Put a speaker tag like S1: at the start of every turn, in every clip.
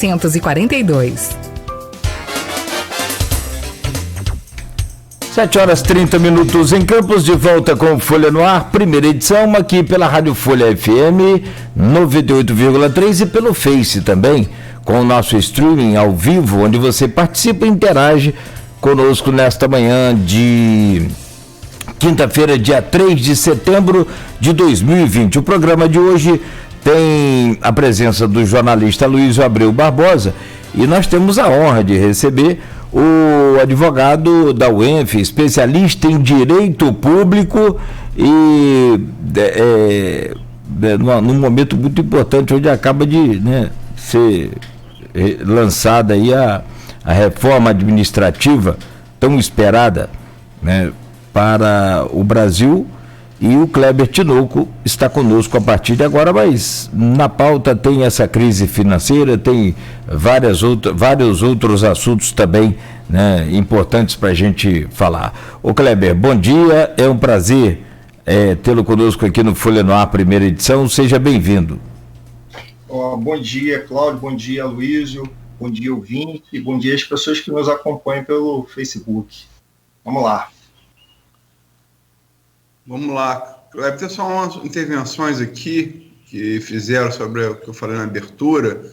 S1: 142.
S2: 7h30 em Campos, de volta com Folha no Ar, primeira edição, aqui pela Rádio Folha FM 98,3 e pelo Face também, com o nosso streaming ao vivo, onde você participa e interage conosco nesta manhã de quinta-feira, dia 3 de setembro de 2020. O programa de hoje tem a presença do jornalista Luísio Abreu Barbosa e nós temos a honra de receber o advogado da UENF, especialista em direito público e num momento muito importante onde acaba de ser lançada aí a reforma administrativa tão esperada, para o Brasil, e o Kleber Tinoco está conosco a partir de agora, mas na pauta tem essa crise financeira, tem vários outros assuntos também, importantes para a gente falar. Ô Kleber, bom dia, é um prazer tê-lo conosco aqui no Folha no Ar, primeira edição, seja bem-vindo.
S3: Bom dia, Cláudio, bom dia, Luísio, bom dia, ouvinte, e bom dia às pessoas que nos acompanham pelo Facebook. Vamos lá.
S4: Vamos lá. Vai ter só umas intervenções aqui que fizeram sobre o que eu falei na abertura.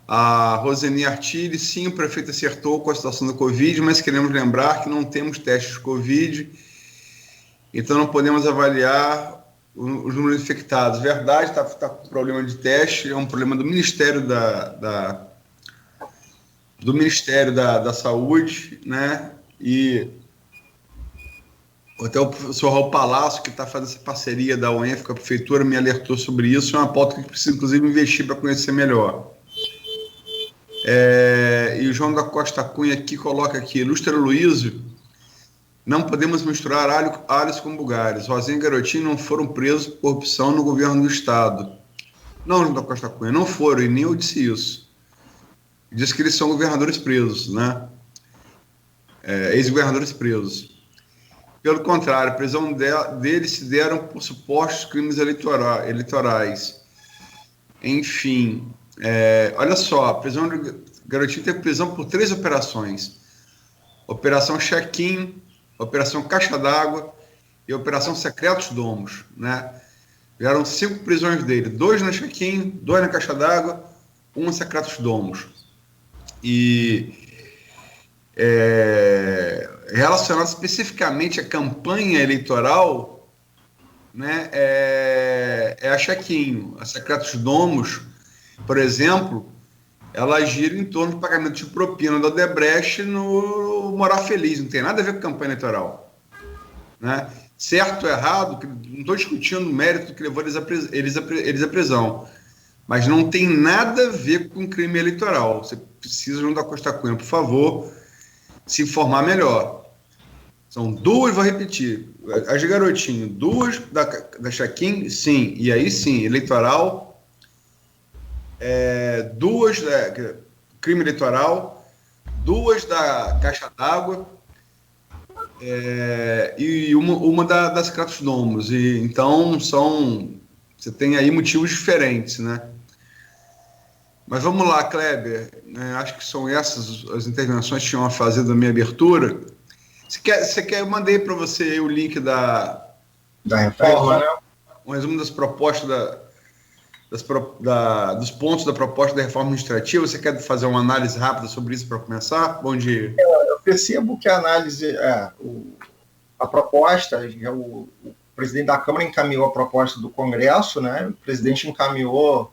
S4: A Roseni Artili, sim, o prefeito acertou com a situação da Covid, mas queremos lembrar que não temos testes de Covid, então não podemos avaliar os números infectados. Verdade, está com problema de teste, é um problema do Ministério da Saúde, e até o professor Raul Palácio, que está fazendo essa parceria da UENF com a prefeitura, me alertou sobre isso. É uma pauta que precisa, inclusive, investir para conhecer melhor. E o João da Costa Cunha aqui coloca aqui: ilustre Luísio, não podemos misturar alhos com bugalhos. Rosinha e Garotinho não foram presos por corrupção no governo do Estado. Não, João da Costa Cunha, não foram, e nem eu disse isso. Diz que eles são governadores presos, ex-governadores presos. Pelo contrário, a prisão deles se deram por supostos crimes eleitorais. Enfim, olha só, a prisão de Garotinho teve prisão por 3 operações. Operação Check-in, Operação Caixa d'Água e Operação Secretos Domos. Vieram 5 prisões dele, 2 na Check-in, 2 na Caixa d'Água, 1 na Secretos Domos. E relacionado especificamente à campanha eleitoral, é a Chequinho. A Secretos Domos, por exemplo, ela gira em torno do pagamento de propina da Odebrecht no Morar Feliz, não tem nada a ver com campanha eleitoral. Certo ou errado, não estou discutindo o mérito que levou eles à prisão, mas não tem nada a ver com crime eleitoral. Você precisa, João da Costa Cunha, por favor, se informar melhor. São 2, vou repetir, as de Garotinho, 2 da Chequim, sim, e aí sim, eleitoral, 2 crime eleitoral, 2 da Caixa d'Água, e uma das Secretos Domos. E então você tem aí motivos diferentes, Mas vamos lá, Kleber, acho que são essas as intervenções que tinham a fazer da minha abertura. Eu mandei para você o link da
S3: reforma,
S4: um resumo das propostas, dos pontos da proposta da reforma administrativa. Você quer fazer uma análise rápida sobre isso para começar? Bom dia.
S3: Eu percebo que a análise, a proposta, o presidente da Câmara encaminhou a proposta do Congresso, o presidente encaminhou,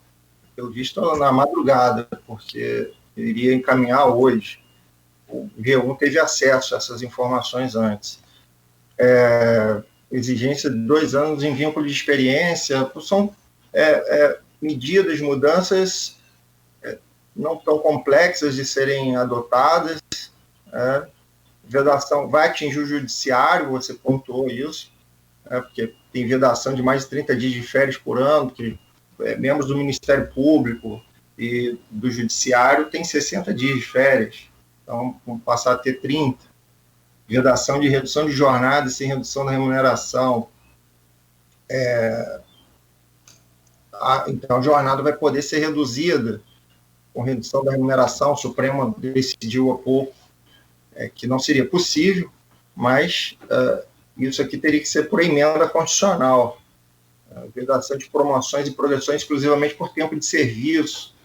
S3: pelo visto, na madrugada, porque ele iria encaminhar hoje. O G1 teve acesso a essas informações antes. Exigência de 2 anos em vínculo de experiência, são medidas, mudanças não tão complexas de serem adotadas. Vedação vai atingir o judiciário, você pontuou isso, porque tem vedação de mais de 30 dias de férias por ano, porque membros do Ministério Público e do Judiciário têm 60 dias de férias, então vamos passar a ter 30. Vedação de redução de jornada sem redução da remuneração. Então a jornada vai poder ser reduzida com redução da remuneração. O Supremo decidiu há pouco que não seria possível, mas isso aqui teria que ser por emenda constitucional. Vedação de promoções e progressões exclusivamente por tempo de serviço,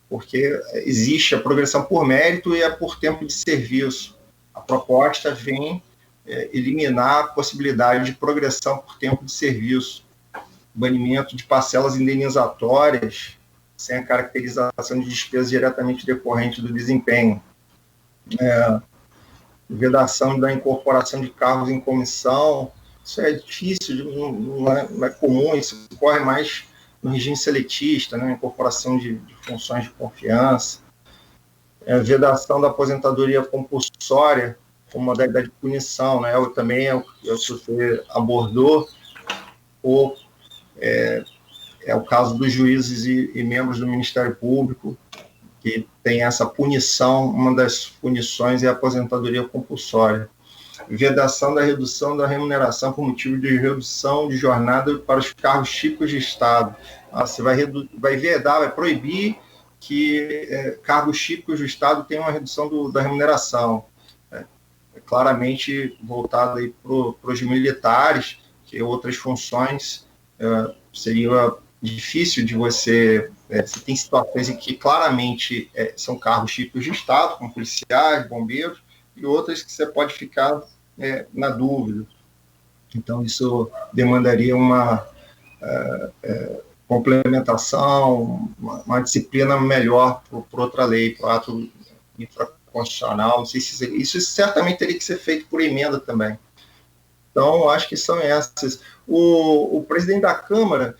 S3: porque existe a progressão por mérito e a por tempo de serviço. A proposta vem eliminar a possibilidade de progressão por tempo de serviço, banimento de parcelas indenizatórias sem a caracterização de despesas diretamente decorrentes do desempenho, vedação da incorporação de cargos em comissão. Isso é difícil, não é comum, isso ocorre mais no regime seletista, né? Incorporação de funções de confiança, vedação da aposentadoria compulsória como modalidade de punição, né? Também é o que você abordou, ou é o caso dos juízes e membros do Ministério Público, que tem essa punição. Uma das punições é a aposentadoria compulsória. Vedação da redução da remuneração por motivo de redução de jornada para os cargos típicos de Estado. Você vai vedar, vai proibir que cargos típicos do Estado tenham uma redução da remuneração. Claramente voltado para os militares, que outras funções seria difícil de você... Você tem situações em que claramente são cargos típicos de Estado, como policiais, bombeiros, e outras que você pode ficar na dúvida. Então, isso demandaria uma complementação, uma disciplina melhor por outra lei, por ato infraconstitucional. Não sei se isso certamente teria que ser feito por emenda também. Então, acho que são essas. O presidente da Câmara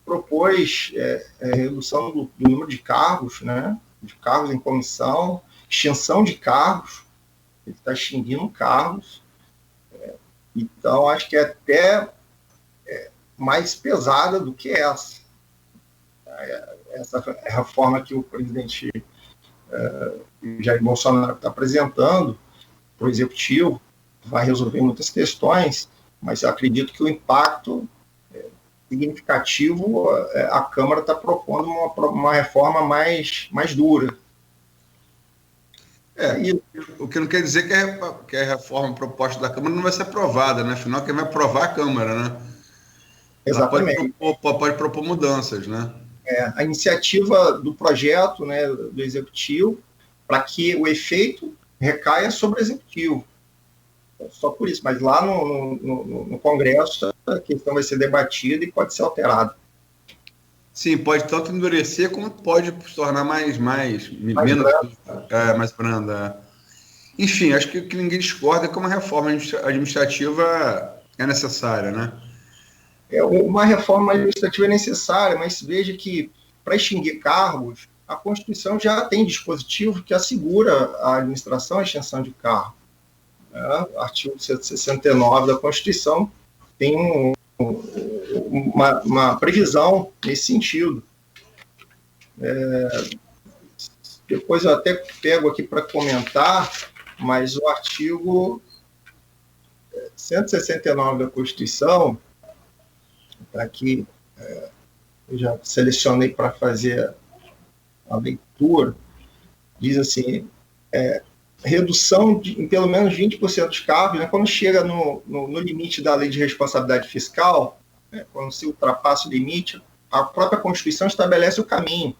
S3: propôs redução do número de cargos, né, de cargos em comissão, extinção de cargos. Ele está extinguindo cargos. Então, acho que é até mais pesada do que essa. Essa reforma que o presidente Jair Bolsonaro está apresentando para o Executivo vai resolver muitas questões, mas eu acredito que o impacto significativo, a Câmara está propondo uma reforma mais dura.
S4: O que não quer dizer que a reforma proposta da Câmara não vai ser aprovada, né? Afinal, quem vai aprovar é a Câmara, né?
S3: Exatamente.
S4: Ela pode propor mudanças, né?
S3: A iniciativa do projeto, né, do Executivo, para que o efeito recaia sobre o Executivo. Só por isso, mas lá no Congresso a questão vai ser debatida e pode ser alterada.
S4: Sim, pode tanto endurecer como pode se tornar mais branda. Enfim, acho que o que ninguém discorda é que uma reforma administrativa é necessária, né?
S3: Uma reforma administrativa é necessária, mas veja que para extinguir cargos, a Constituição já tem dispositivo que assegura à administração a extinção de cargo. Artigo 169 da Constituição tem uma previsão nesse sentido. Depois eu até pego aqui para comentar, mas o artigo 169 da Constituição, aqui eu já selecionei para fazer a leitura, diz assim, redução em pelo menos 20% dos cargos, né, quando chega no limite da lei de responsabilidade fiscal, né, quando se ultrapassa o limite, a própria Constituição estabelece o caminho.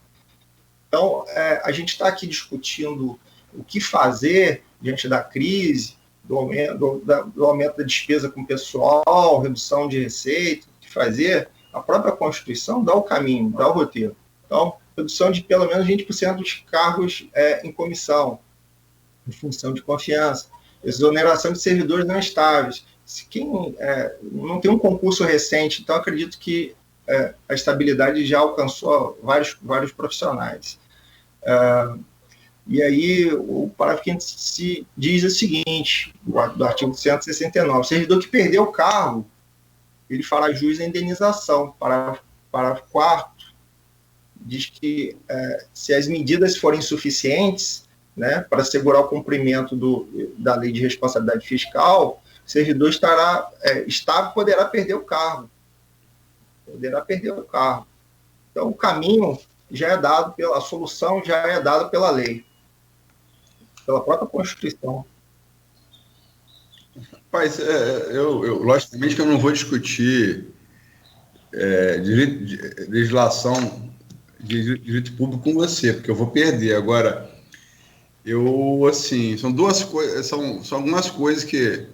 S3: Então, a gente está aqui discutindo o que fazer diante da crise, do aumento da despesa com o pessoal, redução de receita, o que fazer. A própria Constituição dá o caminho, dá o roteiro. Então, redução de pelo menos 20% dos cargos em comissão, em função de confiança, exoneração de servidores não estáveis. Se quem não tem um concurso recente, então acredito que a estabilidade já alcançou vários profissionais. E aí o parágrafo 5 se diz o seguinte, do artigo 169, o servidor que perdeu o cargo, ele fará jus à indenização. Parágrafo 4º diz que se as medidas forem insuficientes, né, para assegurar o cumprimento da lei de responsabilidade fiscal, o servidor poderá perder o cargo. Então, o caminho já é dado a solução já é dada pela lei, pela própria Constituição.
S4: Rapaz, logicamente que eu não vou discutir legislação de direito público com você, porque eu vou perder. Agora, são duas coisas, são algumas coisas que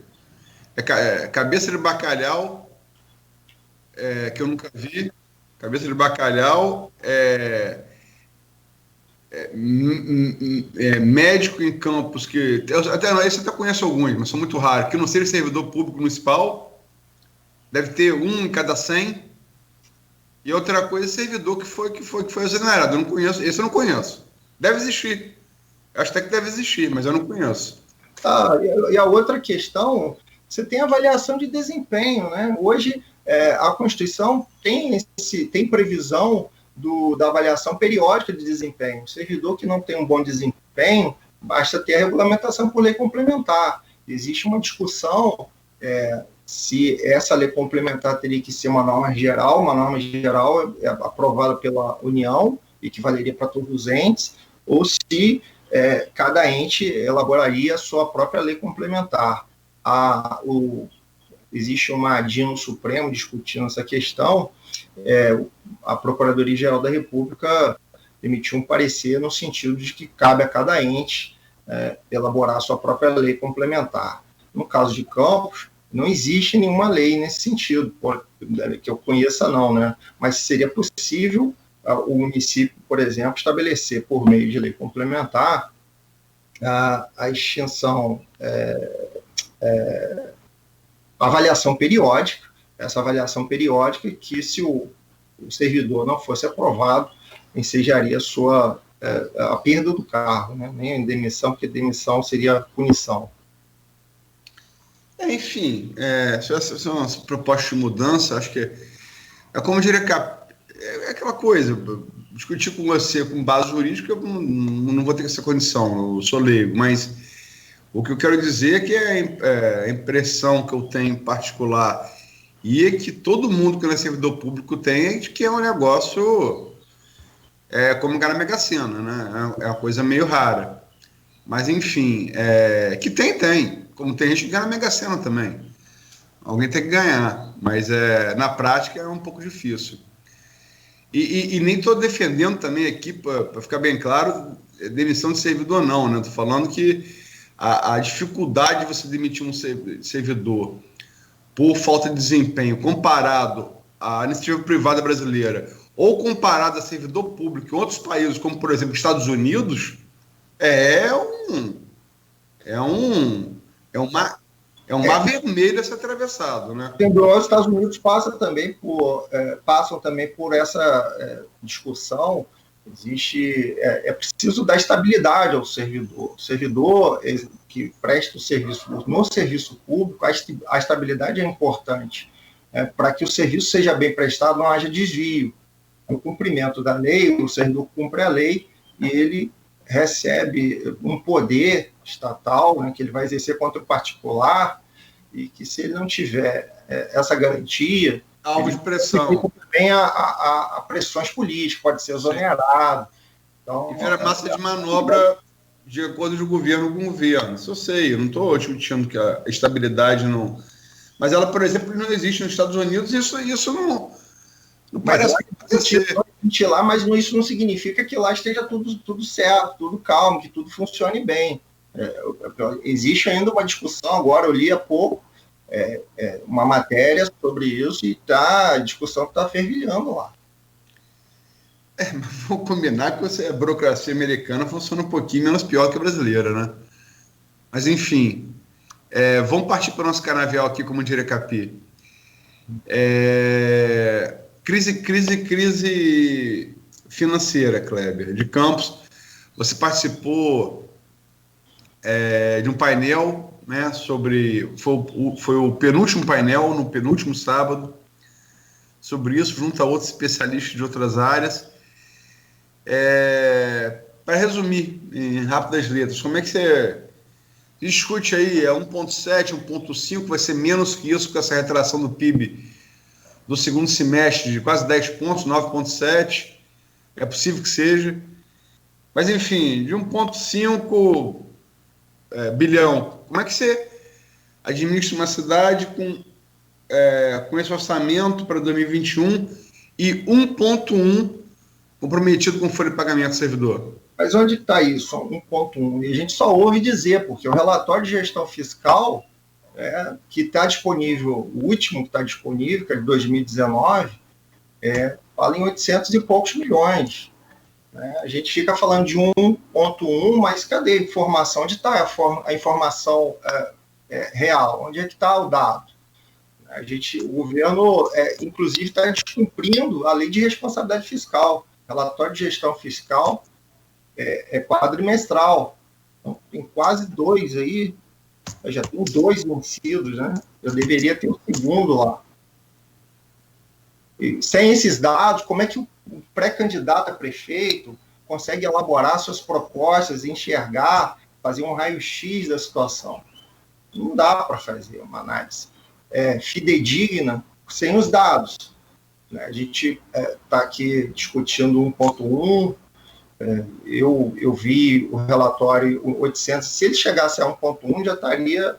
S4: cabeça de bacalhau, que eu nunca vi, cabeça de bacalhau, médico em campos que esse até conheço alguns, mas são muito raros, que não seja servidor público municipal, deve ter um em cada 100. E outra coisa, servidor que foi exonerado. Eu não conheço, esse eu não conheço. Deve existir. Acho até que deve existir, mas eu não conheço.
S3: E a outra questão, você tem avaliação de desempenho, né? Hoje, a Constituição tem previsão da avaliação periódica de desempenho. O servidor que não tem um bom desempenho, basta ter a regulamentação por lei complementar. Existe uma discussão se essa lei complementar teria que ser uma norma geral aprovada pela União e que valeria para todos os entes, ou se cada ente elaboraria a sua própria lei complementar. Existe uma DIN no Supremo discutindo essa questão. A Procuradoria-Geral da República emitiu um parecer no sentido de que cabe a cada ente elaborar a sua própria lei complementar. No caso de Campos, não existe nenhuma lei nesse sentido, que eu conheça não, né? Mas seria possível o município, por exemplo, estabelecer por meio de lei complementar a extinção, a avaliação periódica, essa avaliação periódica que se o servidor não fosse aprovado, ensejaria a perda do cargo, né? Nem a demissão, porque demissão seria punição.
S4: Enfim, se essa é uma proposta de mudança, acho que é como eu diria que é aquela coisa, discutir com você com base jurídica, eu não vou ter essa condição, eu sou leigo, mas o que eu quero dizer é que a impressão que eu tenho em particular e é que todo mundo que não é servidor público tem é de que é um negócio como ganhar na Mega Sena, né? É uma coisa meio rara. Mas, enfim, que tem. Como tem gente que ganha na Mega Sena também. Alguém tem que ganhar, mas na prática é um pouco difícil. E nem estou defendendo também aqui, para ficar bem claro, demissão de servidor não, né? Estou falando que a dificuldade de você demitir um servidor por falta de desempenho comparado à iniciativa privada brasileira ou comparado a servidor público em outros países, como, por exemplo, Estados Unidos, é um mar vermelho a ser atravessado, né?
S3: Os Estados Unidos passam também por essa discussão. É preciso dar estabilidade ao servidor. O servidor que presta o serviço no serviço público, a estabilidade é importante. Para que o serviço seja bem prestado, não haja desvio. No cumprimento da lei, o servidor cumpre a lei e ele recebe um poder estatal, né, que ele vai exercer contra o particular, e que se ele não tiver essa garantia,
S4: alvo de pressão,
S3: também a pressões políticas, pode ser exonerado. Então,
S4: e vira massa de manobra de acordo de governo com governo. Isso eu sei, eu não estou discutindo que a estabilidade não... Mas ela, por exemplo, não existe nos Estados Unidos, isso não parece
S3: que lá, mas isso não significa que lá esteja tudo certo, tudo calmo, que tudo funcione bem. Existe ainda uma discussão, agora eu li há pouco uma matéria sobre isso e a discussão está fervilhando lá.
S4: Mas vou combinar que a burocracia americana funciona um pouquinho menos pior que a brasileira, né? Mas, enfim, vamos partir para o nosso canavial aqui, como diria Capi. Crise financeira, Kleber, de Campos. Você participou de um painel, né, foi o penúltimo painel, no penúltimo sábado, sobre isso, junto a outros especialistas de outras áreas. Para resumir, em rápidas letras, como é que você discute aí? 1,7, 1,5, vai ser menos que isso com essa retração do PIB do segundo semestre de quase 10 pontos, 9,7. é possível que seja. Mas, enfim, de 1,5 bilhão, como é que você administra uma cidade com esse orçamento para 2021 e 1,1 comprometido com folha de pagamento do servidor?
S3: Mas onde está isso, 1,1? E a gente só ouve dizer, porque o relatório de gestão fiscal que está disponível, o último que está disponível, que é de 2019, fala em 800 e poucos milhões. Né? A gente fica falando de 1,1, mas cadê a informação? Onde está a informação real? Onde é que está o dado? O governo, inclusive, está descumprindo a lei de responsabilidade fiscal. O relatório de gestão fiscal é quadrimestral. Então, tem quase 2 aí. Eu já tenho 2 vencidos, né? Eu deveria ter o segundo lá. E sem esses dados, como é que o pré-candidato a prefeito consegue elaborar suas propostas, enxergar, fazer um raio-x da situação? Não dá para fazer uma análise fidedigna sem os dados. Né? A gente está aqui discutindo 1,1. Eu vi o relatório 800. Se ele chegasse a 1,1,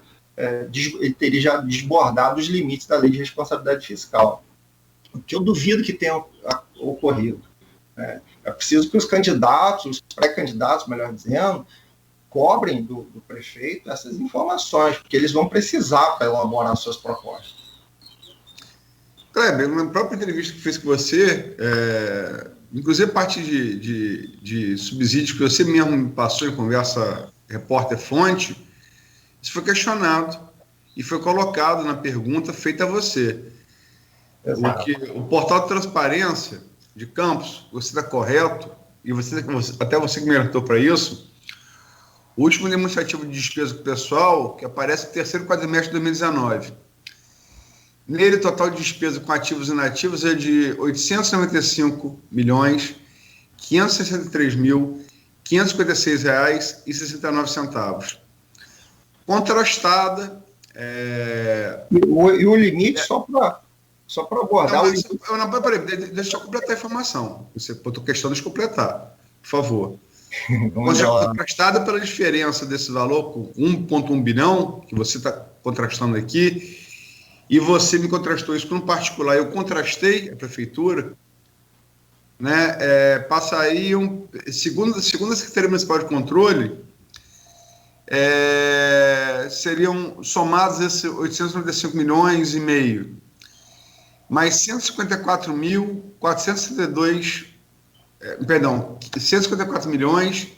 S3: ele teria já desbordado os limites da lei de responsabilidade fiscal. O que eu duvido que tenha ocorrido. É preciso que os candidatos, os pré-candidatos, melhor dizendo, cobrem do prefeito essas informações, porque eles vão precisar para elaborar suas propostas.
S4: Kleber, na própria entrevista que fiz com você, inclusive parte de subsídios que você mesmo me passou em conversa repórter-fonte, isso foi questionado e foi colocado na pergunta feita a você. O portal de transparência de Campos, você está correto, e até você que me alertou para isso, o último demonstrativo de despesa pessoal, que aparece no terceiro quadrimestre de 2019. Nele, o total de despesa com ativos e inativos é de R$ 895.563.556,69. Contrastada.
S3: E o limite, só para abordar...
S4: Peraí, deixa eu completar a informação. Você botou questão de completar, por favor. Contrastada pela diferença desse valor com 1,1 bilhão, que você está contrastando aqui, e você me contrastou isso com um particular, eu contrastei a prefeitura, né? Passa aí, segundo a Secretaria Municipal de Controle, seriam somados esses 895 milhões e meio, mais 154.472, 154 milhões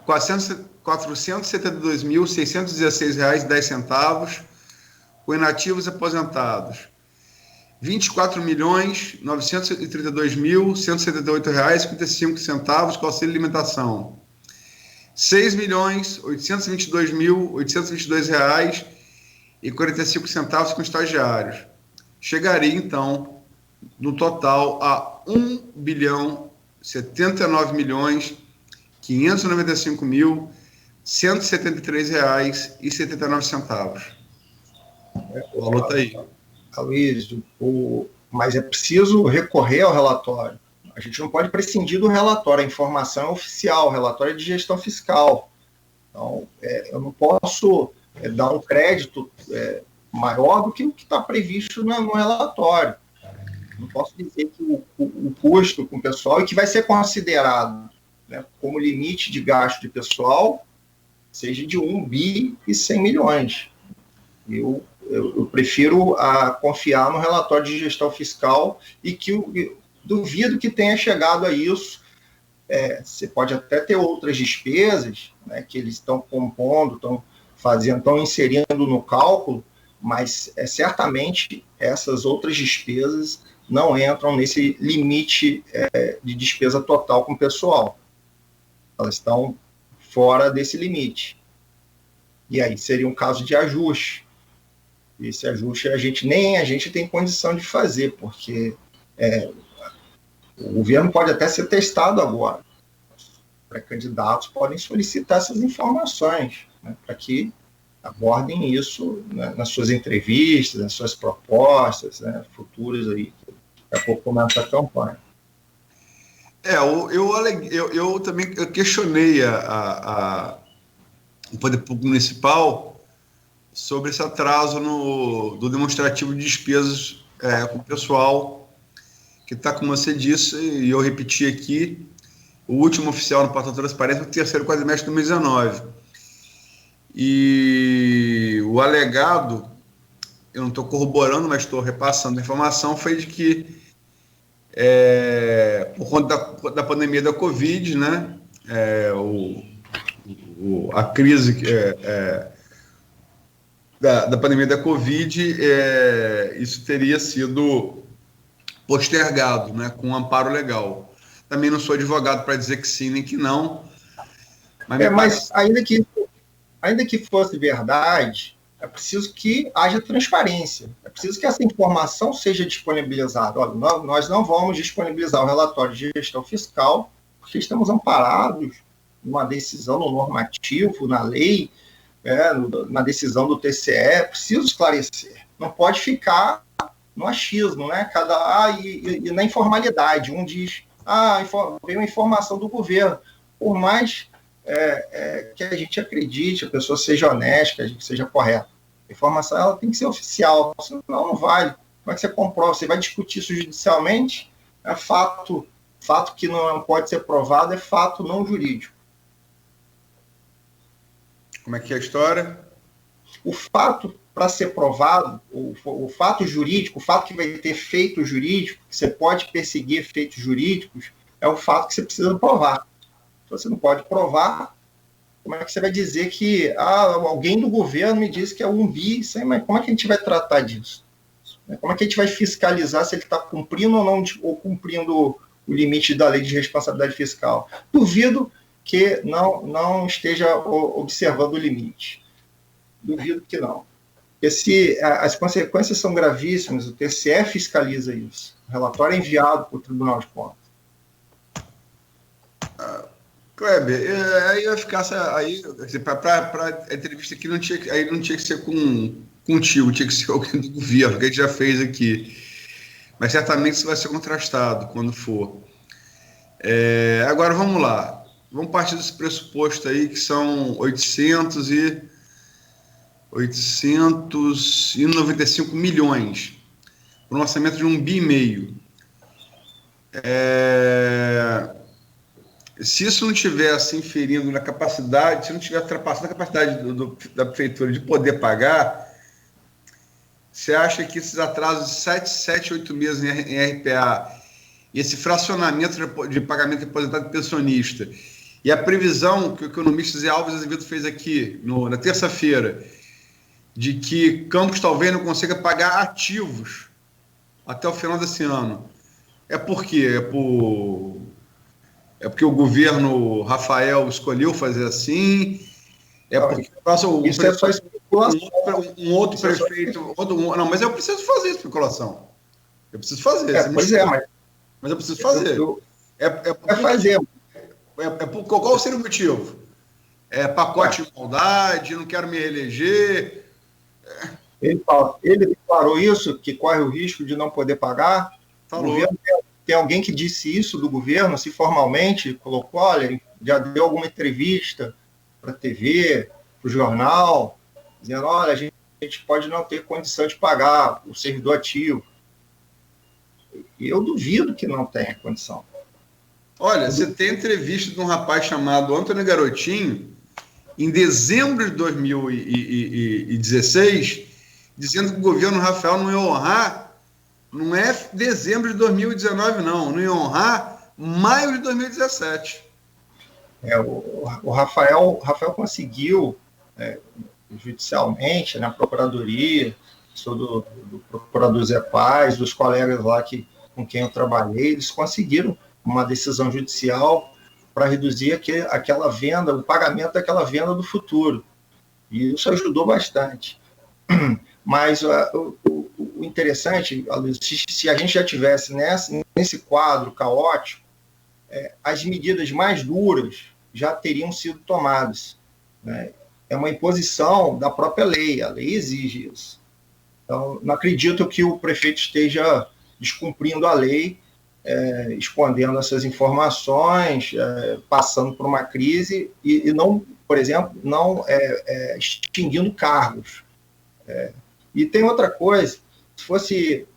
S4: 472.616 reais e 10 centavos, com inativos aposentados, 24.932.178 reais e 55 centavos com auxílio alimentação, 6.822.822 reais e 45 centavos com estagiários. Chegaria, então, no total a 1.079.595.173 reais e 79 centavos. O valor está aí.
S3: Aloysio, mas é preciso recorrer ao relatório. A gente não pode prescindir do relatório. A informação é oficial, o relatório é de gestão fiscal. Então, eu não posso dar um crédito maior do que o que está previsto no relatório. Não posso dizer que o custo com o pessoal e que vai ser considerado, né, como limite de gasto de pessoal seja de 1 bi e 100 milhões. Eu prefiro confiar no relatório de gestão fiscal e que eu duvido que tenha chegado a isso. Você pode até ter outras despesas, né, que eles estão compondo, estão inserindo no cálculo, mas certamente essas outras despesas não entram nesse limite de despesa total com o pessoal. Elas estão fora desse limite. E aí seria um caso de ajuste. Esse ajuste nem a gente tem condição de fazer, porque o governo pode até ser testado agora. Os pré-candidatos podem solicitar essas informações, né, para que abordem isso, né, nas suas entrevistas, nas suas propostas, né, futuras aí. Daqui a pouco começa a campanha.
S4: Eu também questionei o Poder Público Municipal sobre esse atraso do demonstrativo de despesas com o pessoal, que está, como você disse, e eu repeti aqui, o último oficial no portal Transparência, o terceiro quadrimestre de 2019. E o alegado, eu não estou corroborando, mas estou repassando a informação, foi de que, por conta da pandemia da Covid, né, a crise da pandemia da Covid, isso teria sido postergado, né, com um amparo legal. Também não sou advogado para dizer que sim nem que não.
S3: Mas ainda que fosse verdade, é preciso que haja transparência. É preciso que essa informação seja disponibilizada. Olha, nós não vamos disponibilizar o relatório de gestão fiscal, porque estamos amparados numa decisão no normativo, na lei, na decisão do TCE. É preciso esclarecer. Não pode ficar no achismo, né? E na informalidade. Um diz, veio uma informação do governo. Por mais que a gente acredite, a pessoa seja honesta, que a gente seja correta. A informação ela tem que ser oficial, senão não vale. Como é que você comprova? Você vai discutir isso judicialmente? É fato que não pode ser provado, é fato não jurídico.
S4: Como é que é a história?
S3: O fato, para ser provado, o fato jurídico, o fato que vai ter efeito jurídico, que você pode perseguir efeitos jurídicos, é o fato que você precisa provar. Se você não pode provar, como é que você vai dizer que alguém do governo me disse que é um bi? Mas como é que a gente vai tratar disso? Como é que a gente vai fiscalizar se ele está cumprindo ou não, ou cumprindo o limite da lei de responsabilidade fiscal? Duvido que não esteja observando o limite. Duvido que não. Porque as consequências são gravíssimas, o TCE fiscaliza isso. O relatório é enviado para o Tribunal de Contas.
S4: Kleber, aí vai ficar para a entrevista aqui não tinha que ser contigo, tinha que ser alguém do governo, que a gente já fez aqui. Mas certamente isso vai ser contrastado quando for. Agora vamos lá. Vamos partir desse pressuposto aí que são 895 milhões para um orçamento de 1,5 bi. Se isso não estiver assim inferindo na capacidade, se não estiver ultrapassando a capacidade da prefeitura de poder pagar, você acha que esses atrasos de 7, 8 meses em RPA e esse fracionamento de pagamento de aposentado e pensionista e a previsão que o economista Zé Alves Azevedo fez aqui na terça-feira de que Campos talvez não consiga pagar ativos até o final desse ano, por quê? Porque o governo Rafael escolheu fazer assim? Porque
S3: isso é só especulação.
S4: Um outro prefeito... Não, mas eu preciso fazer especulação. Eu preciso fazer. Mas eu preciso fazer. Qual seria o motivo? Pacote de maldade, não quero me reeleger...
S3: Ele declarou isso, que corre o risco de não poder pagar?
S4: Falou.
S3: O governo tem alguém que disse isso do governo, se formalmente colocou, olha, já deu alguma entrevista para a TV, para o jornal, dizendo, olha, a gente pode não ter condição de pagar o servidor ativo. E eu duvido que não tenha condição.
S4: Olha, você tem entrevista de um rapaz chamado Antônio Garotinho, em dezembro de 2016, dizendo que o governo Rafael não ia honrar. Não é dezembro de 2019, não ia honrar maio de 2017.
S3: O Rafael conseguiu, judicialmente, na Procuradoria, sou do procurador Zé Paz, dos colegas lá com quem eu trabalhei, eles conseguiram uma decisão judicial para reduzir aquela venda, o pagamento daquela venda do futuro. E isso ajudou bastante. Mas o interessante, se a gente já tivesse nesse quadro caótico, as medidas mais duras já teriam sido tomadas. Né? É uma imposição da própria lei, a lei exige isso. Então, não acredito que o prefeito esteja descumprindo a lei escondendo essas informações, passando por uma crise e não, por exemplo, não extinguindo cargos. E tem outra coisa, se fosse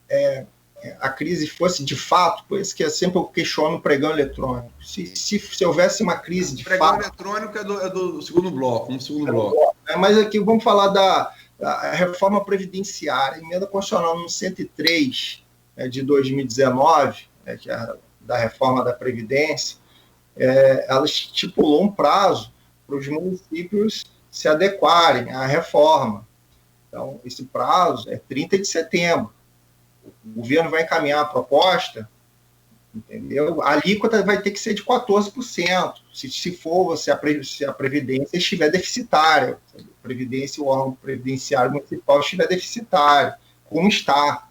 S3: a crise fosse de fato, por isso que sempre eu questiono o pregão eletrônico. Se houvesse uma crise de fato...
S4: O pregão eletrônico é do segundo bloco, bloco.
S3: Mas aqui vamos falar da reforma previdenciária, emenda constitucional no 103 de 2019, que é da reforma da Previdência, ela estipulou um prazo para os municípios se adequarem à reforma. Então, esse prazo é 30 de setembro. O governo vai encaminhar a proposta, entendeu? A alíquota vai ter que ser de 14%, se a Previdência estiver deficitária, a Previdência, o órgão previdenciário municipal estiver deficitário, como está.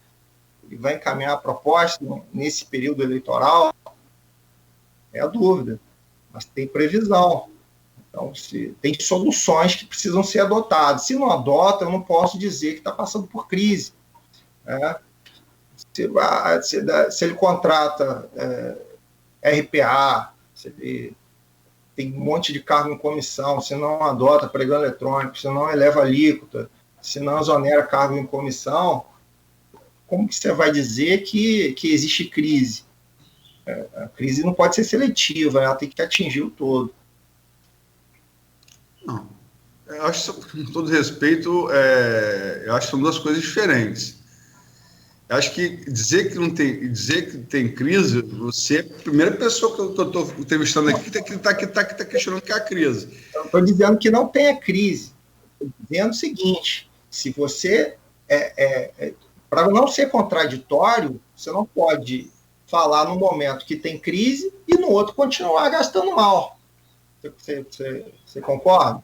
S3: Ele vai encaminhar a proposta nesse período eleitoral, é a dúvida, mas tem previsão. Então, tem soluções que precisam ser adotadas. Se não adota, eu não posso dizer que está passando por crise. Se ele contrata RPA, se ele tem um monte de cargo em comissão, se não adota pregão eletrônico, se não eleva a alíquota, se não exonera cargo em comissão, como que você vai dizer que existe crise? A crise não pode ser seletiva, ela tem que atingir o todo.
S4: Não, eu acho, com todo respeito, eu acho que são duas coisas diferentes. Eu acho que dizer que tem crise, você é a primeira pessoa que eu estou entrevistando aqui que está questionando que é a crise.
S3: Eu estou dizendo que não tem a crise. Estou dizendo o seguinte, se você... para não ser contraditório, você não pode falar no momento que tem crise e no outro continuar gastando mal. Você concorda?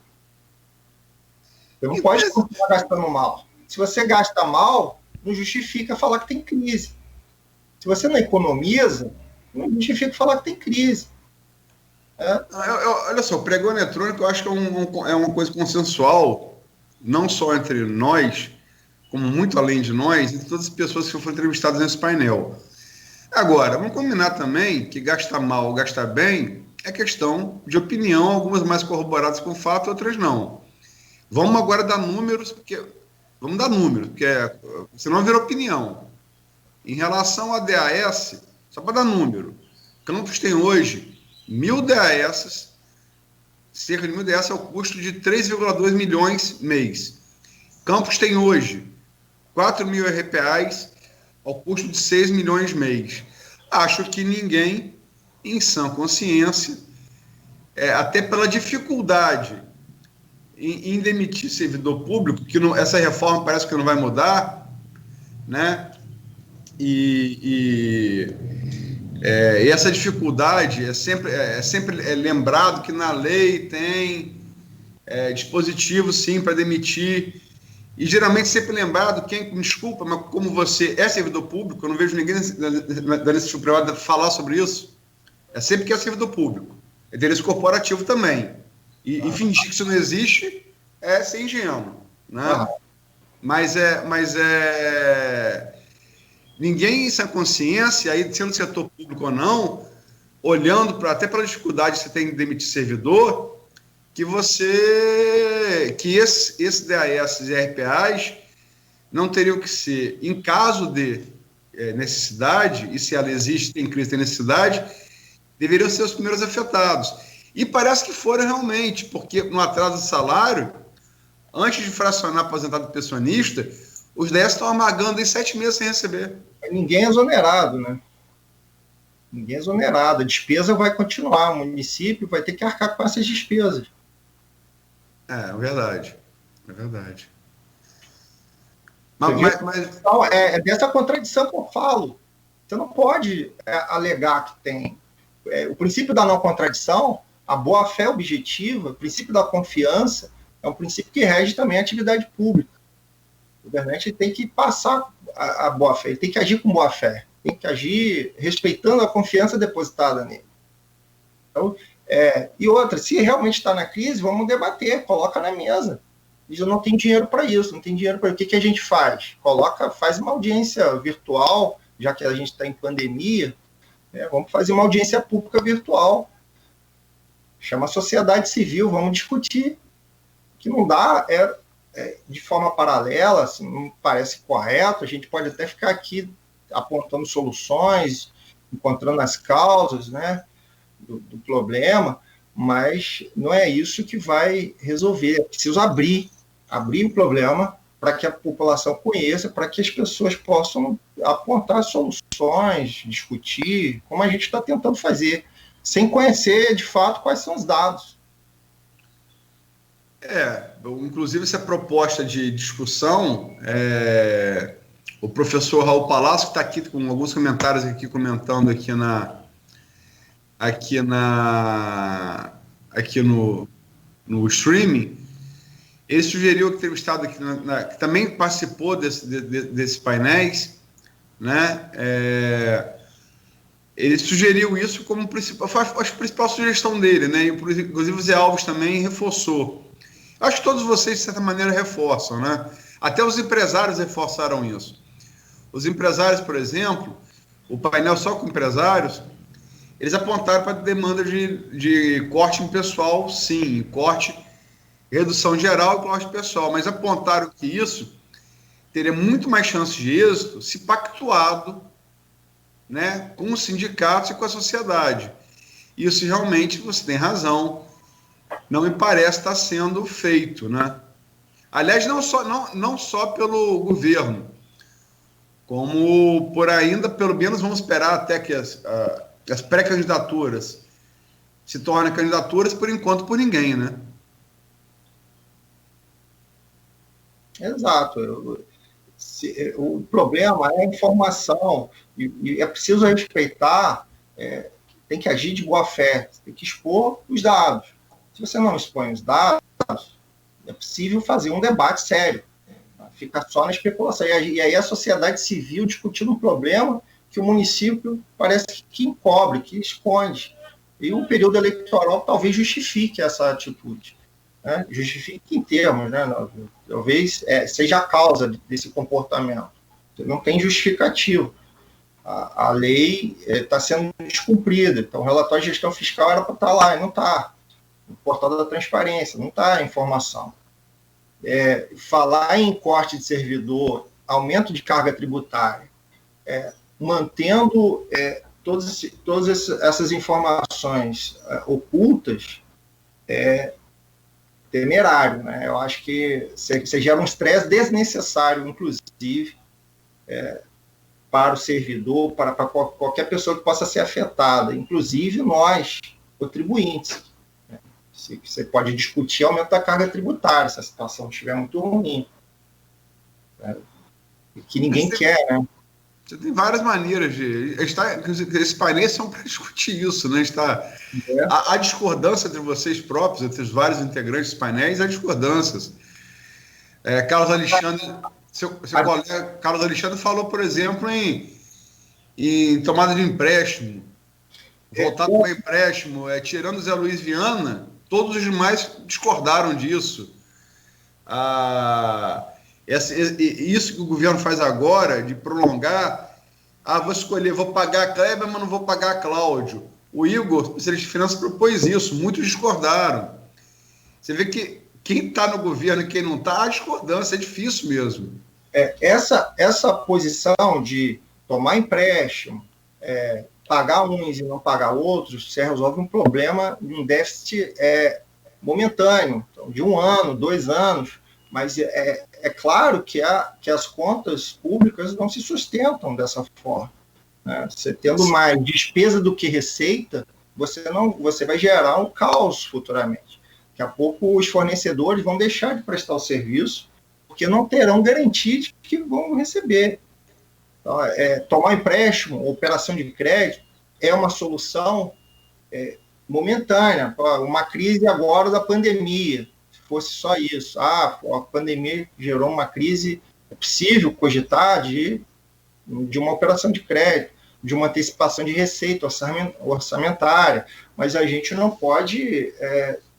S3: Você não pode continuar gastando mal. Se você gasta mal, não justifica falar que tem crise. Se você não economiza, não justifica falar que tem crise.
S4: Olha só, o pregão eletrônico eu acho que é uma coisa consensual, não só entre nós, como muito além de nós, entre todas as pessoas que foram entrevistadas nesse painel. Agora, vamos combinar também que gastar mal ou gastar bem é questão de opinião, algumas mais corroboradas com fato, outras não. Vamos agora dar números, porque senão vira opinião. Em relação a DAS, só para dar número, Campos tem hoje 1.000 DAS, cerca de 1.000 DAS é o custo de 3,2 milhões mês. Campos tem hoje 4.000 RPAs ao custo de 6 milhões mês. Acho que ninguém, em sã consciência, até pela dificuldade em demitir servidor público, que essa reforma parece que não vai mudar, né? E essa dificuldade é sempre lembrado que na lei tem dispositivo, sim, para demitir. E geralmente sempre lembrado, me desculpa, mas como você é servidor público, eu não vejo ninguém da iniciativa privada falar sobre isso, é sempre que é servidor público. É interesse corporativo também. E fingir que isso não existe é ser ingênuo. Né? Mas ninguém em sua consciência, aí, sendo setor público ou não, olhando até pela dificuldade que você tem de demitir servidor, que esses DAS e RPAs não teriam que ser, em caso de necessidade, e se ela existe, tem crise, tem necessidade, deveriam ser os primeiros afetados. E parece que foram realmente, porque no atraso de salário, antes de fracionar aposentado e pensionista, os DAS estão amagando em 7 meses sem receber.
S3: Ninguém é exonerado, né? Ninguém é exonerado. A despesa vai continuar, o município vai ter que arcar com essas despesas.
S4: É verdade.
S3: Então, é dessa contradição que eu falo. Você não pode alegar que tem. O princípio da não contradição, a boa-fé objetiva, o princípio da confiança, é um princípio que rege também a atividade pública. O governante tem que passar a boa-fé, ele tem que agir com boa-fé, tem que agir respeitando a confiança depositada nele. Então, e outra, se realmente está na crise, vamos debater, coloca na mesa. E eu não tenho dinheiro para isso, não tem dinheiro para... O que a gente faz? Faz uma audiência virtual, já que a gente está em pandemia, Vamos fazer uma audiência pública virtual. Chama a sociedade civil, vamos discutir. O que não dá de forma paralela, assim, não parece correto. A gente pode até ficar aqui apontando soluções, encontrando as causas, né, do problema, mas não é isso que vai resolver. É preciso abrir o problema para que a população conheça, para que as pessoas possam apontar soluções, discutir, como a gente está tentando fazer, sem conhecer, de fato, quais são os dados.
S4: Inclusive essa proposta de discussão, o professor Raul Palácio, que está aqui com alguns comentários aqui, comentando aqui no streaming, ele sugeriu que teve estado aqui, que também participou desses painéis, né? Ele sugeriu isso como a principal sugestão dele, né? Inclusive o Zé Alves também reforçou. Acho que todos vocês, de certa maneira, reforçam, né? Até os empresários reforçaram isso. Os empresários, por exemplo, o painel só com empresários, eles apontaram para a demanda de corte em pessoal, sim, redução geral e corte pessoal, mas apontaram que isso teria muito mais chance de êxito se pactuado, né, com os sindicatos e com a sociedade. Isso realmente, você tem razão, não me parece estar sendo feito, né? Aliás, não só pelo governo, como por ainda, pelo menos vamos esperar até que as pré-candidaturas se tornem candidaturas, por enquanto, por ninguém, né?
S3: Exato. O problema é a informação, e é preciso respeitar, tem que agir de boa fé, tem que expor os dados. Se você não expõe os dados, é possível fazer um debate sério, fica só na especulação. E aí a sociedade civil discutindo um problema que o município parece que encobre, que esconde. E o período eleitoral talvez justifique essa atitude. Né? Justifique em termos, né? Talvez seja a causa desse comportamento. Não tem justificativo. A lei está sendo descumprida. Então, o relatório de gestão fiscal era para estar lá, e não está. No portal da transparência, não está a informação. Falar em corte de servidor, aumento de carga tributária, mantendo todas essas informações ocultas, temerário, né? Eu acho que você gera um estresse desnecessário, inclusive, para o servidor, para qualquer pessoa que possa ser afetada, inclusive nós, contribuintes. Né? Você pode discutir aumento da carga tributária, se a situação estiver muito ruim. Que ninguém quer, né?
S4: Você tem várias maneiras esses painéis são para discutir isso, né? A discordância entre vocês próprios, entre os vários integrantes dos painéis, há discordâncias. Carlos Alexandre, seu colega Carlos Alexandre falou, por exemplo, em tomada de empréstimo, voltar para o empréstimo, tirando o Zé Luiz Viana, todos os demais discordaram disso. Isso que o governo faz agora, de prolongar, vou escolher, vou pagar a Kleber, mas não vou pagar a Cláudio. O Igor, especialista de finanças, propôs isso, muitos discordaram. Você vê que quem está no governo e quem não está, há discordância, é difícil mesmo.
S3: Essa posição de tomar empréstimo, pagar uns e não pagar outros, você resolve um problema de um déficit momentâneo, então, de 1 ano, 2 anos, mas é claro que as contas públicas não se sustentam dessa forma. Né? Você tendo mais despesa do que receita, você vai gerar um caos futuramente. Daqui a pouco os fornecedores vão deixar de prestar o serviço porque não terão garantia de que vão receber. Então, tomar empréstimo, operação de crédito, é uma solução momentânea. Uma crise agora da pandemia, se fosse só isso. A pandemia gerou uma crise, é possível cogitar de uma operação de crédito, de uma antecipação de receita orçamentária, mas a gente não pode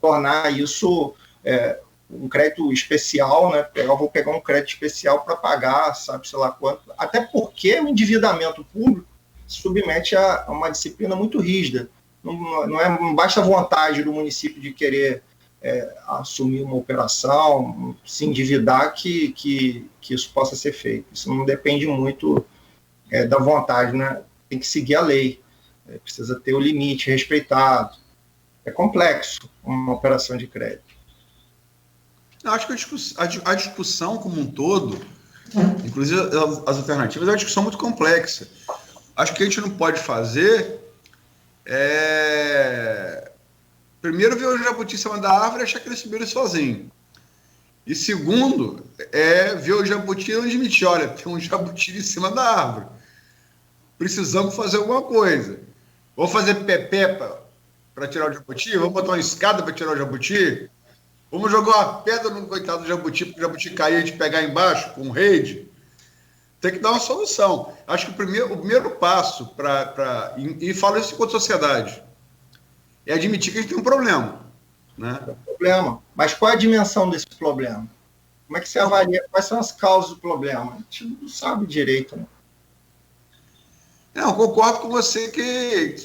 S3: tornar isso um crédito especial, né? Eu vou pegar um crédito especial para pagar, sabe, sei lá quanto. Até porque o endividamento público, submete a uma disciplina muito rígida. Não basta a vontade do município de querer assumir uma operação, se endividar, que isso possa ser feito. Isso não depende muito da vontade, né? Tem que seguir a lei, precisa ter o limite respeitado. É complexo uma operação de crédito.
S4: Eu acho que a discussão como um todo, inclusive as alternativas, é uma discussão muito complexa. Acho que a gente não pode fazer primeiro, ver o jabuti em cima da árvore e achar que ele subiu sozinho. E segundo, ver o jabuti e não admitir, olha, tem um jabuti em cima da árvore. Precisamos fazer alguma coisa. Vamos fazer pepé para tirar o jabuti? Vamos botar uma escada para tirar o jabuti? Vamos jogar uma pedra no coitado do jabuti, porque o jabuti cair e a gente pegar embaixo com rede? Tem que dar uma solução. Acho que o primeiro passo e falo isso enquanto sociedade, é admitir que a gente tem um problema. Né?
S3: Tem um problema. Mas qual é a dimensão desse problema? Como é que você avalia? Quais são as causas do problema? A gente não sabe direito, né?
S4: Não, concordo com você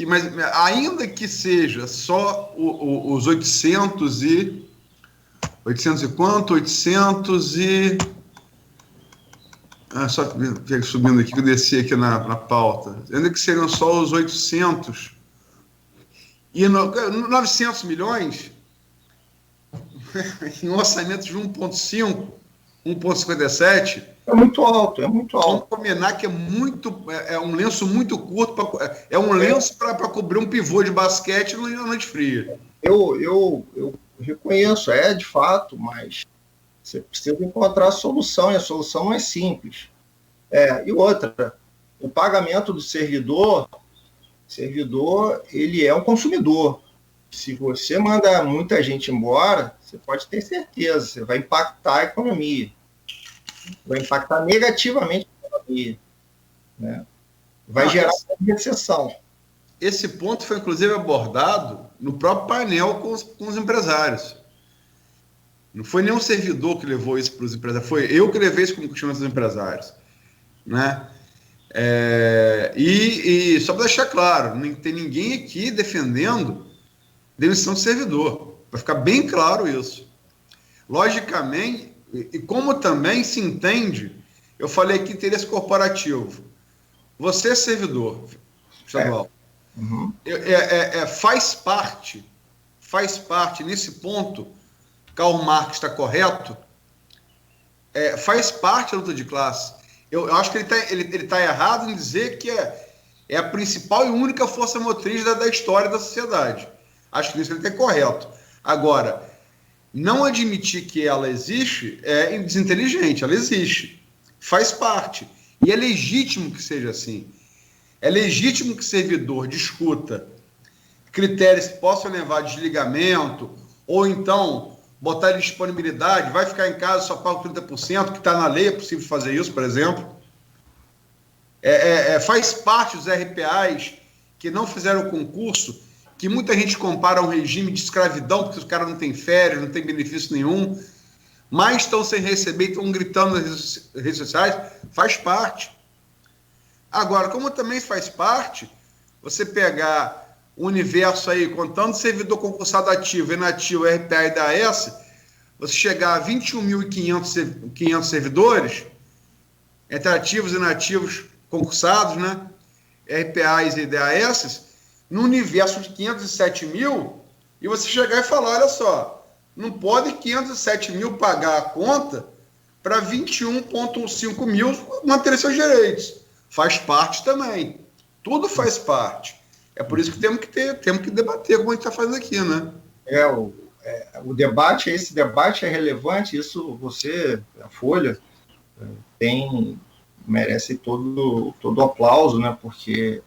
S4: mas ainda que seja só os 800 e quanto? 800 e... só subindo aqui, que eu desci aqui na pauta. Ainda que seriam só os 800 e 900 milhões em um orçamento de 1,5, 1,57.
S3: É muito alto.
S4: Vamos combinar que é um lenço muito curto, é um lenço para cobrir um pivô de basquete na noite fria.
S3: Eu reconheço, de fato, mas você precisa encontrar a solução, e a solução não é simples. E outra, o pagamento do servidor, ele é um consumidor. Se você manda muita gente embora, você pode ter certeza, você vai impactar a economia. Vai impactar negativamente a economia. Né? Vai gerar recessão.
S4: Esse ponto foi, inclusive, abordado no próprio painel com os empresários. Não foi nenhum servidor que levou isso para os empresários, foi eu que levei isso como questionamento dos empresários. Né? E só para deixar claro, não tem ninguém aqui defendendo demissão de servidor. Vai ficar bem claro isso. Logicamente, e como também se entende, eu falei aqui interesse corporativo. Você é servidor estadual.
S3: Uhum.
S4: Faz parte nesse ponto, Karl Marx está correto, faz parte da luta de classe. Eu acho que ele tá errado em dizer que é a principal e única força motriz da história da sociedade. Acho que isso ele está correto. Agora, não admitir que ela existe é desinteligente, ela existe, faz parte. E é legítimo que seja assim. É legítimo que o servidor discuta critérios que possam levar a desligamento, ou então botar disponibilidade, vai ficar em casa, só paga 30%, que está na lei, é possível fazer isso, por exemplo. Faz parte dos RPAs que não fizeram o concurso, que muita gente compara a um regime de escravidão, porque os caras não têm férias, não têm benefício nenhum, mas estão sem receber, estão gritando nas redes sociais, faz parte. Agora, como também faz parte, você pegar o universo aí, contando servidor concursado ativo, inativo, RPA e DAS, você chegar a 21.500 servidores, entre ativos e inativos concursados, né? RPAs e DAS, no universo de 507 mil, e você chegar e falar, olha só, não pode 507 mil pagar a conta para 21,5 mil manter seus direitos. Faz parte também. Tudo faz parte. É por isso que temos que debater como a gente está fazendo aqui, né?
S3: Esse debate é relevante, isso a Folha, merece todo o aplauso, né? Porque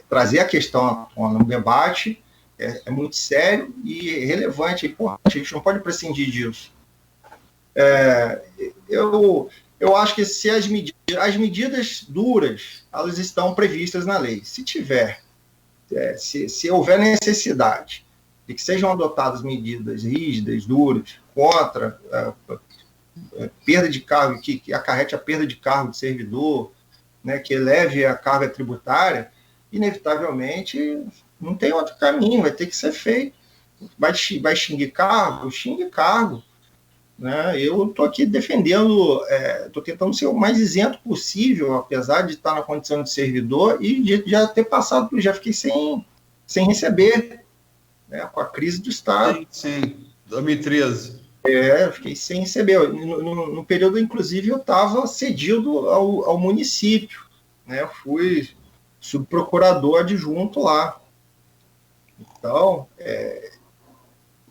S3: trazer a questão no debate é muito sério e relevante, é importante, a gente não pode prescindir disso. Eu acho que se as medidas duras, elas estão previstas na lei. Se tiver, se houver necessidade de que sejam adotadas medidas rígidas, duras, contra perda de cargo, que acarrete a perda de cargo de servidor, né, que eleve a carga tributária, inevitavelmente não tem outro caminho, vai ter que ser feito. Vai extinguir cargo? Extingue cargo. Né? Eu estou aqui defendendo, estou tentando ser o mais isento possível, apesar de estar na condição de servidor e de já ter passado, já fiquei sem receber, né, com a crise do Estado.
S4: Sim, 2013.
S3: Fiquei sem receber. No período, inclusive, eu estava cedido ao município, né? Fui subprocurador adjunto lá. Então,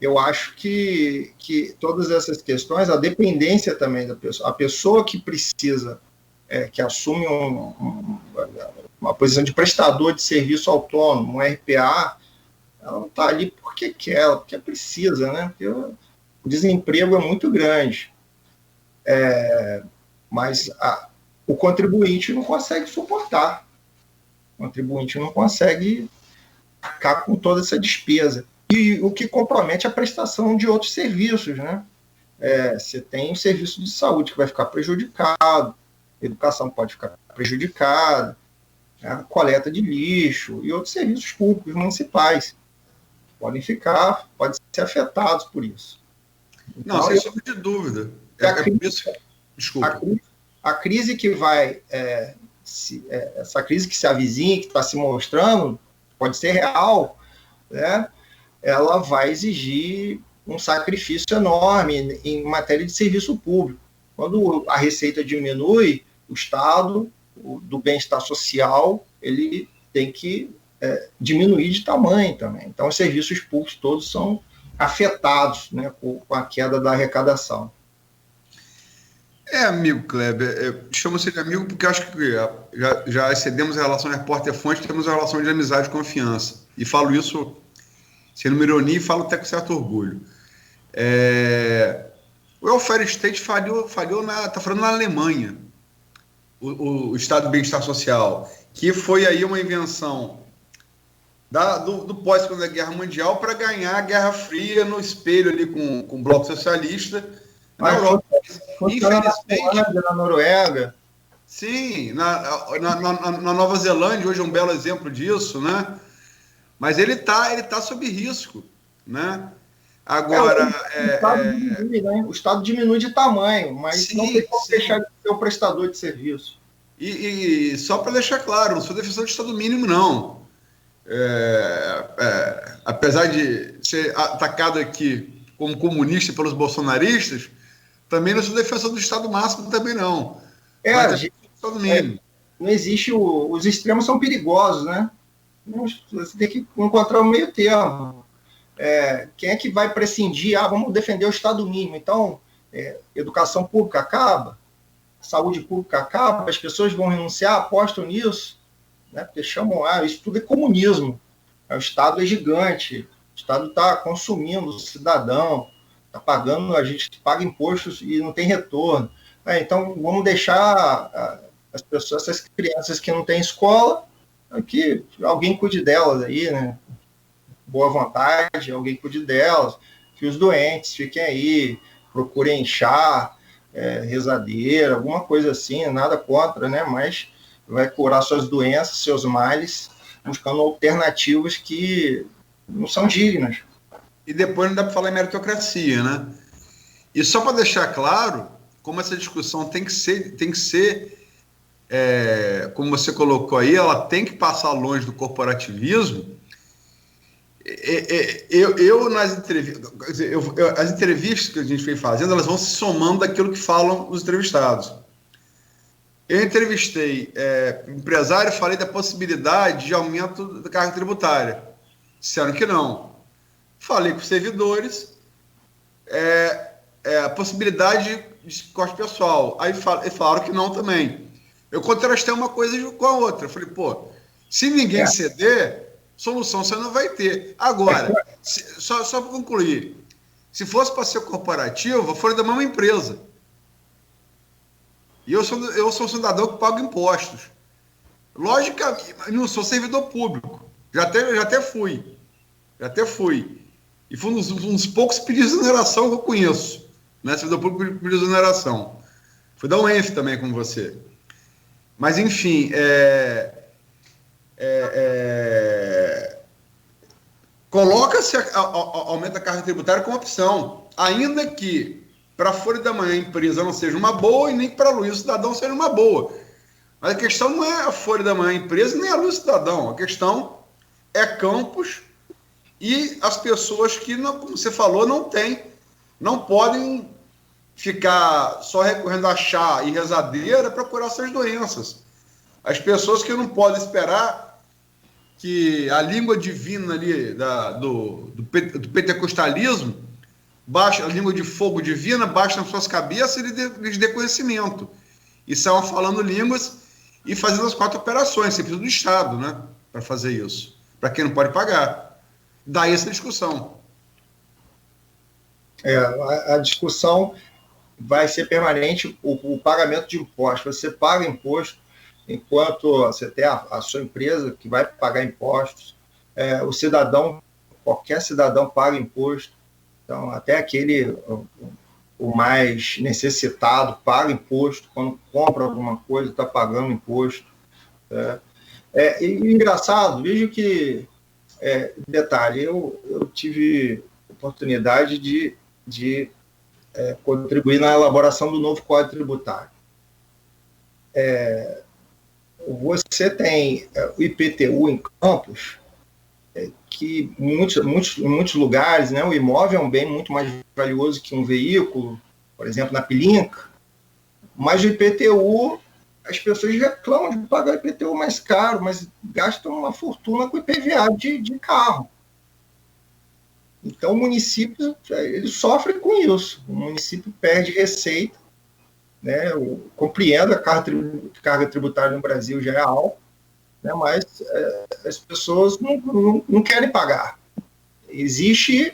S3: eu acho que todas essas questões, a dependência também da pessoa, a pessoa que precisa, que assume uma posição de prestador de serviço autônomo, um RPA, ela não está ali porque quer, porque precisa, né? Porque o desemprego é muito grande. Mas o contribuinte não consegue suportar. O contribuinte não consegue ficar com toda essa despesa. E o que compromete a prestação de outros serviços, né? Você tem o serviço de saúde que vai ficar prejudicado, a educação pode ficar prejudicada, né? A coleta de lixo e outros serviços públicos municipais podem ser afetados por isso. Então,
S4: não, sem sombra de dúvida. Desculpa.
S3: A crise que vai, essa crise que se avizinha, que está se mostrando, pode ser real, né? Ela vai exigir um sacrifício enorme em matéria de serviço público. Quando a receita diminui, o Estado, do bem-estar social, ele tem que diminuir de tamanho também. Então, os serviços públicos todos são afetados, né, com a queda da arrecadação.
S4: Amigo Kleber, chamo você de amigo porque acho que já excedemos a relação repórter-fonte, temos a relação de amizade e confiança. E falo isso sendo uma ironia e falo até com certo orgulho. O welfare state falhou está falando na Alemanha, o Estado de Bem-Estar Social, que foi aí uma invenção do pós-Segunda Guerra Mundial para ganhar a Guerra Fria no espelho ali com o Bloco Socialista na Europa. Infelizmente,
S3: na Noruega.
S4: Sim, na Nova Zelândia, hoje é um belo exemplo disso, né? Mas ele tá sob risco, né? Agora...
S3: O Estado diminui de tamanho, mas sim, não tem como deixar de ser o prestador de serviço.
S4: E só para deixar claro, não sou defensor de Estado mínimo, não. Apesar de ser atacado aqui como comunista pelos bolsonaristas, também não sou defensor do Estado máximo, também não. Estado mínimo.
S3: Não existe... Os extremos são perigosos, né? Você tem que encontrar o meio termo. Quem é que vai prescindir? Vamos defender o Estado mínimo. Então, educação pública acaba, saúde pública acaba, as pessoas vão renunciar, apostam nisso, né? Porque chamam, isso tudo é comunismo. O Estado é gigante, o Estado está consumindo o cidadão, está pagando, a gente paga impostos e não tem retorno. Então, vamos deixar as pessoas, essas crianças que não têm escola, que alguém cuide delas aí, né? Boa vontade, alguém cuide delas, que os doentes fiquem aí, procurem chá, rezadeira, alguma coisa assim, nada contra, né? Mas vai curar suas doenças, seus males, buscando alternativas que não são dignas.
S4: E depois não dá para falar em meritocracia, né? E só para deixar claro, como essa discussão tem que ser como você colocou aí, ela tem que passar longe do corporativismo. Nas entrevistas, as entrevistas que a gente vem fazendo, elas vão se somando daquilo que falam os entrevistados. Eu entrevistei empresário e falei da possibilidade de aumento da carga tributária. Disseram que não. Falei com servidores, a possibilidade de corte pessoal. Aí falaram que não também. Eu contrastei uma coisa com a outra. Falei, se ninguém ceder, solução você não vai ter. Agora, só para concluir, se fosse para ser corporativo, foi da mesma empresa. E eu sou um cidadão que paga impostos. Logicamente, não sou servidor público. Já até fui. E foi um dos poucos pedidos de exoneração que eu conheço. Né? Servidor público pediu exoneração. Fui dar um ENF também com você. Mas, enfim, coloca-se, aumenta a carga tributária como opção, ainda que para a Folha da Manhã a empresa não seja uma boa e nem para a Luiza Cidadão seja uma boa. Mas a questão não é a Folha da Manhã a empresa nem a Luiza Cidadão, a questão é Campos e as pessoas que, como você falou, não podem ficar só recorrendo a chá e rezadeira para curar suas doenças. As pessoas que não podem esperar que a língua divina ali do pentecostalismo, baixa, a língua de fogo divina, baixa nas suas cabeças e lhes dê conhecimento. E saiam falando línguas e fazendo as 4 operações. Você precisa do Estado, né, para fazer isso. Para quem não pode pagar. Daí essa discussão.
S3: A discussão vai ser permanente, o pagamento de impostos. Você paga imposto enquanto você tem a sua empresa que vai pagar impostos. O cidadão, qualquer cidadão paga imposto. Então, até aquele, o mais necessitado, paga imposto. Quando compra alguma coisa, está pagando imposto. E engraçado, veja que, detalhe, eu tive oportunidade de contribuir na elaboração do novo Código Tributário. Você tem o IPTU em Campos, que em muitos lugares, né, o imóvel é um bem muito mais valioso que um veículo, por exemplo, na Pilinca, mas o IPTU, as pessoas reclamam de pagar o IPTU mais caro, mas gastam uma fortuna com o IPVA de carro. Então, o município ele sofre com isso. O município perde receita, né? Eu compreendo, a carga tributária no Brasil já é alta, né? Mas as pessoas não querem pagar. Existe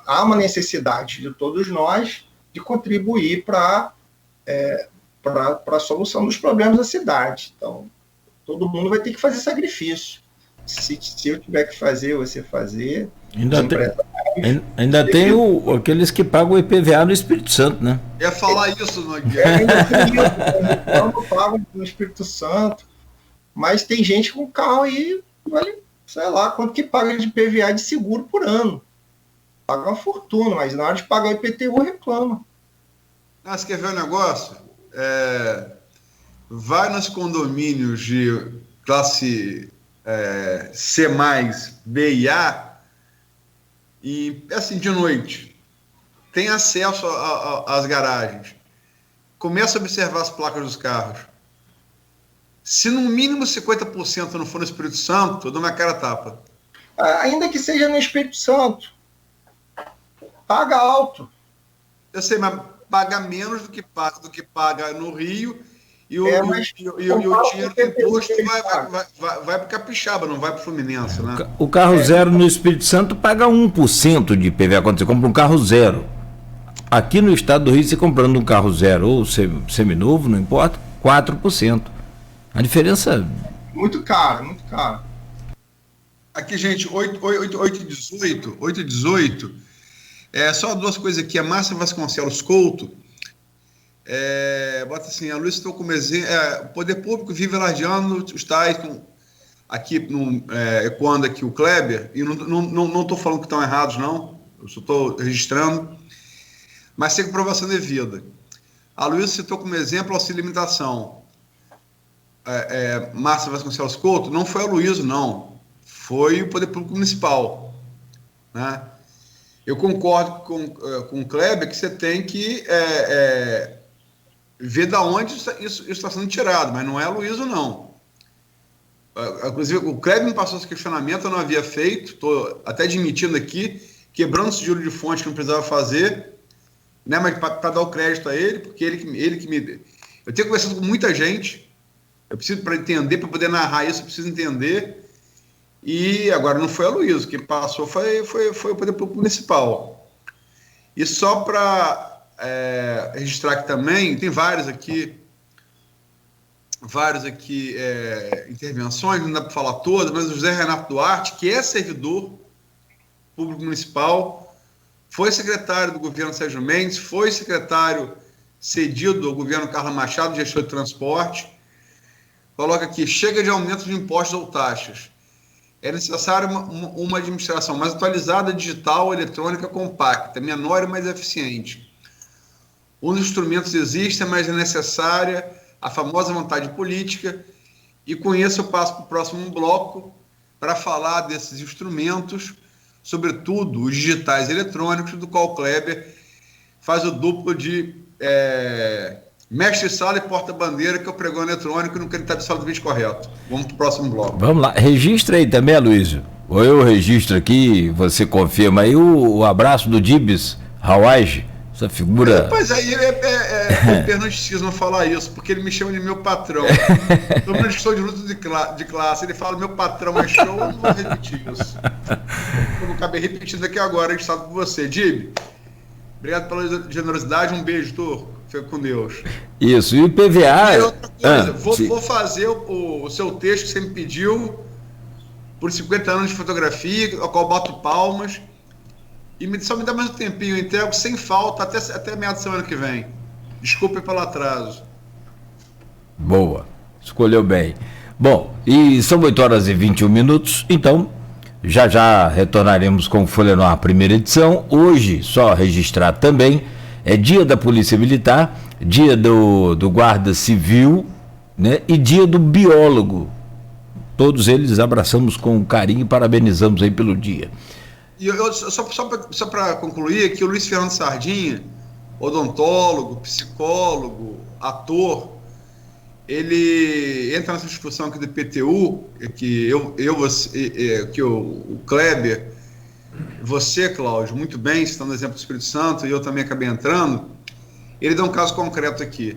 S3: há uma necessidade de todos nós de contribuir para a solução dos problemas da cidade. Então, todo mundo vai ter que fazer sacrifício. Se eu tiver que fazer, você fazer.
S2: Ainda tem aqueles que pagam o IPVA no Espírito Santo, né?
S4: Eu ia falar isso, Nogueira.
S3: Ainda tem isso, não pagam no Espírito Santo, mas tem gente com carro aí, vale, sei lá, quanto que paga de IPVA de seguro por ano. Paga uma fortuna, mas na hora de pagar o IPTU reclama.
S4: Você quer ver um negócio? Vai nos condomínios de classe C+, B e A, e assim, de noite, tem acesso às garagens, começa a observar as placas dos carros. Se no mínimo 50% não for no Espírito Santo, eu dou minha cara a tapa.
S3: Ainda que seja no Espírito Santo, paga alto.
S4: Eu sei, mas paga menos do que paga no Rio. E o dinheiro do imposto vai para o Capixaba, não vai para o Fluminense, né?
S2: O carro zero no Espírito Santo paga 1% de IPVA quando você compra um carro zero. Aqui no estado do Rio, você comprando um carro zero ou seminovo, não importa, 4%. A diferença...
S3: Muito caro, muito caro.
S4: Aqui, gente, 8 e 18. Só 2 coisas aqui. A Márcia Vasconcelos Couto bota assim, a Luiza estou como exemplo, o poder público vive alardeando os tais, aqui ecoando aqui o Kleber, e não estou falando que estão errados, não, eu só estou registrando, mas sem comprovação devida. A Luiza citou como exemplo a auxílio limitação. Márcia Vasconcelos Couto, não foi a Luiza, não, foi o poder público municipal, né? Eu concordo com o Kleber que você tem que ver de onde isso está sendo tirado, mas não é a Luiza, não. Inclusive, o Kleber me passou esse questionamento, eu não havia feito, estou até admitindo aqui, quebrando o sigilo de fonte que não precisava fazer, né, mas para dar o crédito a ele, porque ele que me... Eu tenho conversado com muita gente, eu preciso, para entender, para poder narrar isso, eu preciso entender, e agora não foi a Luiza, quem passou foi o Poder Público Municipal. E só para registrar aqui também, tem vários aqui intervenções, não dá para falar todas, mas o José Renato Duarte, que é servidor público municipal, foi secretário do governo Sérgio Mendes, foi secretário cedido ao governo Carlos Machado, gestor de transporte. Coloca aqui, chega de aumento de impostos ou taxas. É necessária uma administração mais atualizada, digital, eletrônica, compacta, menor e mais eficiente. Os instrumentos existem, mas é necessária a famosa vontade política. E com isso eu passo para o próximo bloco para falar desses instrumentos, sobretudo os digitais eletrônicos, do qual o Kleber faz o duplo de mestre-sala e porta-bandeira, que é o pregão eletrônico, no que ele está absolutamente correto. Vamos para o próximo bloco.
S2: Vamos lá, registra aí também, Aloysio. Ou eu registro aqui, você confirma aí o abraço do Dibs Hawaii, essa figura...
S4: Pois aí Fernandes não falar isso, porque ele me chama de meu patrão. Todo mundo que estou de luta de classe, ele fala meu patrão é show, eu não vou repetir isso. Eu vou acabar repetindo aqui agora, registrado por você. Dib, obrigado pela generosidade, um beijo, fica com Deus.
S2: Isso, e o IPVA...
S4: E outra coisa, vou fazer o seu texto que você me pediu por 50 anos de fotografia, ao qual boto palmas, e só me dá mais um tempinho, eu entrego sem falta até meia da semana que vem. Desculpe pelo atraso.
S2: Boa, escolheu bem. Bom, e são 8h21, então já retornaremos com Folha no Ar, primeira edição. Hoje, só registrar também, é dia da Polícia Militar, dia do Guarda Civil, né, e dia do biólogo. Todos eles abraçamos com carinho e parabenizamos aí pelo dia.
S4: E só para concluir, que o Luiz Fernando Sardinha, odontólogo, psicólogo, ator, ele entra nessa discussão aqui do IPTU, que o Kleber, você, Cláudio, muito bem, citando o exemplo do Espírito Santo, e eu também acabei entrando. Ele dá um caso concreto aqui.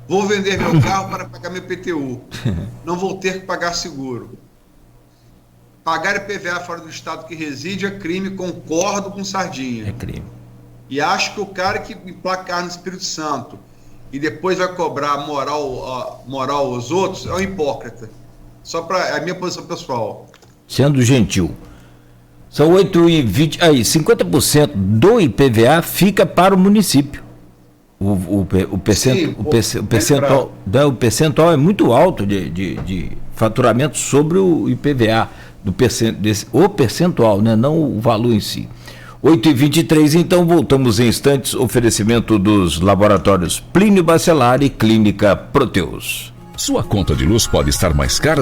S4: Vou vender meu carro para pagar meu IPTU. Não vou ter que pagar seguro. Pagar IPVA fora do estado que reside é crime, concordo com Sardinha.
S2: É crime.
S4: E acho que o cara que emplacar no Espírito Santo e depois vai cobrar moral aos outros é um hipócrita. Só para a minha posição pessoal.
S2: Sendo gentil. São 8h20, aí 50% do IPVA fica para o município. O percentual é muito alto de faturamento sobre o IPVA, o percentual, né? Não o valor em si. 8h23, então voltamos em instantes, oferecimento dos laboratórios Plínio Bacelar e Clínica Proteus.
S1: Sua conta de luz pode estar mais cara